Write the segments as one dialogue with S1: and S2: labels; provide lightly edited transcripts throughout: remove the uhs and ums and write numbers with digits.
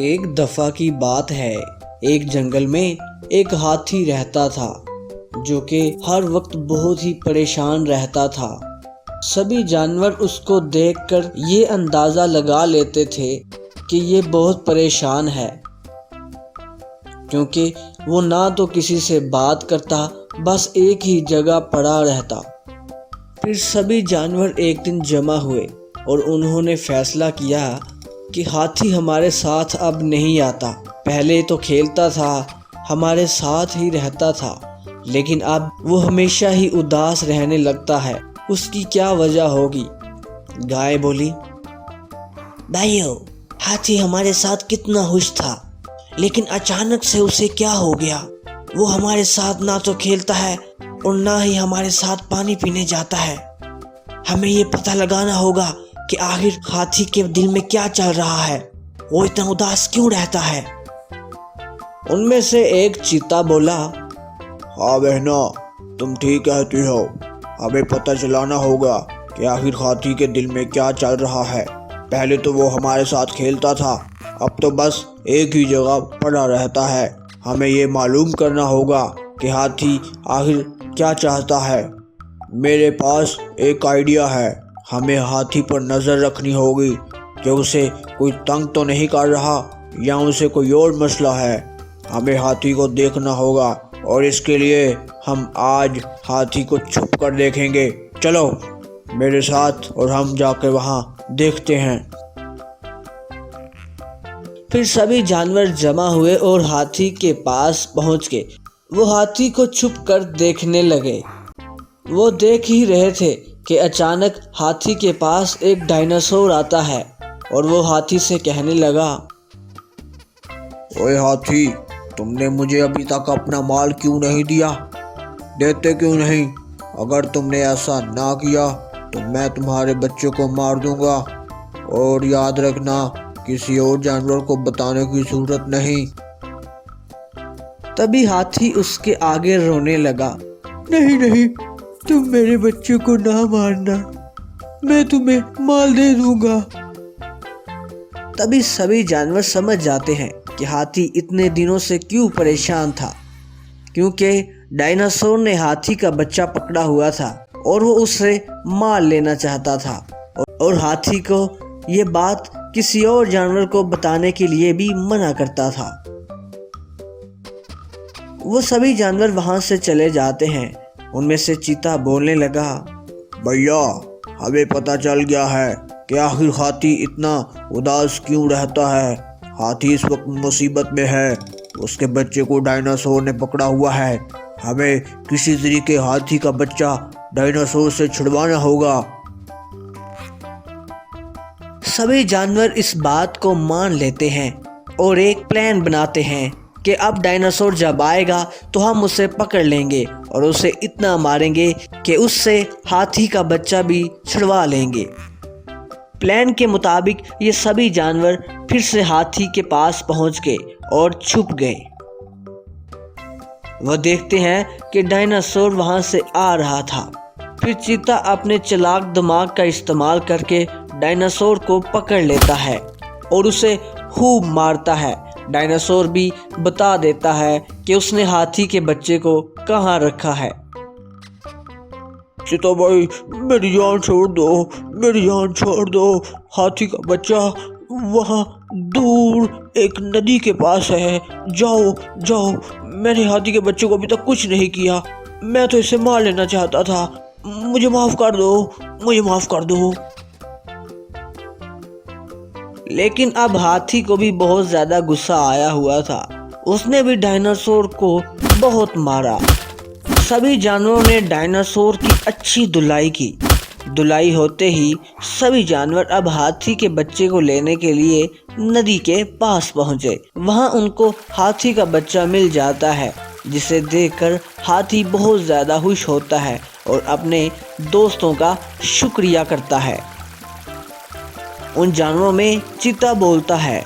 S1: एक दफ़ा की बात है, एक जंगल में एक हाथी रहता था जो कि हर वक्त बहुत ही परेशान रहता था। सभी जानवर उसको देखकर ये अंदाज़ा लगा लेते थे कि ये बहुत परेशान है, क्योंकि वो ना तो किसी से बात करता, बस एक ही जगह पड़ा रहता। फिर सभी जानवर एक दिन जमा हुए और उन्होंने फैसला किया कि हाथी हमारे साथ अब नहीं आता। पहले तो खेलता था, हमारे साथ ही रहता था, लेकिन अब वो हमेशा ही उदास रहने लगता है। उसकी क्या वजह होगी? गाय बोली,
S2: भाइयों, हाथी हमारे साथ कितना खुश था, लेकिन अचानक से उसे क्या हो गया? वो हमारे साथ ना तो खेलता है और ना ही हमारे साथ पानी पीने जाता है। हमें ये पता लगाना होगा कि आखिर हाथी के दिल में क्या चल रहा है, वो इतना उदास क्यों रहता है।
S1: उनमें से एक चीता बोला,
S3: हाँ बहना, तुम ठीक कहती हो। हमें पता चलाना होगा कि आखिर हाथी के दिल में क्या चल रहा है। पहले तो वो हमारे साथ खेलता था, अब तो बस एक ही जगह पड़ा रहता है। हमें ये मालूम करना होगा कि हाथी आखिर क्या चाहता है। मेरे पास एक आइडिया है। हमें हाथी पर नज़र रखनी होगी कि उसे कोई तंग तो नहीं कर रहा या उसे कोई और मसला है। हमें हाथी को देखना होगा और इसके लिए हम आज हाथी को छुप कर देखेंगे। चलो मेरे साथ और हम जाकर वहाँ देखते हैं।
S1: फिर सभी जानवर जमा हुए और हाथी के पास पहुँच गए। वो हाथी को छुप कर देखने लगे। वो देख ही रहे थे कि अचानक हाथी के पास एक डायनासोर आता है और वो हाथी से कहने लगा,
S3: ओए हाथी, तुमने मुझे अभी तक अपना माल क्यों नहीं दिया? देते क्यों नहीं? अगर तुमने ऐसा ना किया तो मैं तुम्हारे बच्चे को मार दूंगा। और याद रखना, किसी और जानवर को बताने की जरूरत नहीं।
S1: तभी हाथी उसके आगे रोने लगा, नहीं नहीं, तुम मेरे बच्चे को ना मारना, मैं तुम्हें माल दे दूंगा। तभी सभी जानवर समझ जाते हैं कि हाथी इतने दिनों से क्यों परेशान था, क्योंकि डायनासोर ने हाथी का बच्चा पकड़ा हुआ था और वो उसे मार लेना चाहता था। और हाथी को ये बात किसी और जानवर को बताने के लिए भी मना करता था। वो सभी जानवर वहां से चले जाते हैं। उनमें से चीता बोलने लगा,
S3: भैया, हमें पता चल गया है कि आखिर हाथी इतना उदास क्यों रहता है। हाथी इस वक्त मुसीबत में है। उसके बच्चे को डायनासोर ने पकड़ा हुआ है। हमें किसी तरीके हाथी का बच्चा डायनासोर से छुड़वाना होगा।
S1: सभी जानवर इस बात को मान लेते हैं और एक प्लान बनाते हैं कि अब डायनासोर जब आएगा तो हम उसे पकड़ लेंगे और उसे इतना मारेंगे कि उससे हाथी का बच्चा भी छुड़वा लेंगे। प्लान के मुताबिक ये सभी जानवर फिर से हाथी के पास पहुंच गए और छुप गए। वह देखते हैं कि डायनासोर वहां से आ रहा था। फिर चीता अपने चालाक दिमाग का इस्तेमाल करके डायनासोर को पकड़ लेता है और उसे खूब मारता है। डायनासोर भी बता देता है कि उसने हाथी के बच्चे को कहाँ रखा है।
S3: चीता भाई, मेरी जान छोड़ दो, मेरी जान छोड़ दो। हाथी का बच्चा वहाँ दूर एक नदी के पास है। जाओ जाओ, मैंने हाथी के बच्चे को अभी तक कुछ नहीं किया। मैं तो इसे मार लेना चाहता था। मुझे माफ कर दो, मुझे माफ कर दो।
S1: लेकिन अब हाथी को भी बहुत ज्यादा गुस्सा आया हुआ था। उसने भी डायनासोर को बहुत मारा। सभी जानवरों ने डायनासोर की अच्छी धुलाई की। धुलाई होते ही सभी जानवर अब हाथी के बच्चे को लेने के लिए नदी के पास पहुंचे। वहां उनको हाथी का बच्चा मिल जाता है, जिसे देखकर हाथी बहुत ज़्यादा खुश होता है और अपने दोस्तों का शुक्रिया करता है। उन जानवरों में चीता बोलता है,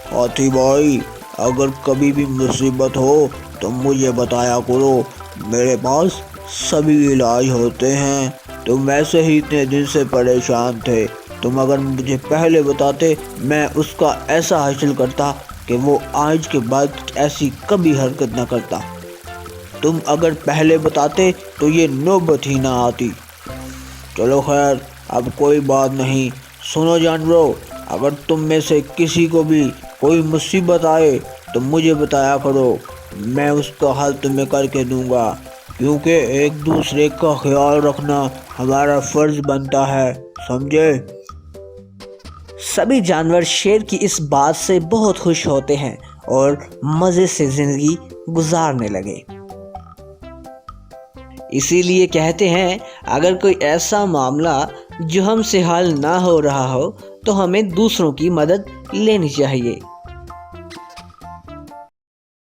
S3: हाथी भाई, अगर कभी भी मुसीबत हो तो मुझे बताया करो। मेरे पास सभी इलाज होते हैं। तुम वैसे ही इतने दिन से परेशान थे, तुम अगर मुझे पहले बताते, मैं उसका ऐसा हासिल करता कि वो आज के बाद ऐसी कभी हरकत न करता। तुम अगर पहले बताते तो ये नौबत ही ना आती। चलो खैर, अब कोई बात नहीं। सुनो जानवरों, अगर तुम में से किसी को भी कोई मुसीबत आए तो मुझे बताया करो, मैं उसका हल तुम्हें करके दूंगा, क्योंकि एक दूसरे का ख्याल रखना हमारा फर्ज बनता है, समझे?
S1: सभी जानवर शेर की इस बात से बहुत खुश होते हैं और मज़े से ज़िंदगी गुजारने लगे। इसीलिए कहते हैं, अगर कोई ऐसा मामला जो हमसे हल ना हो रहा हो तो हमें दूसरों की मदद लेनी चाहिए।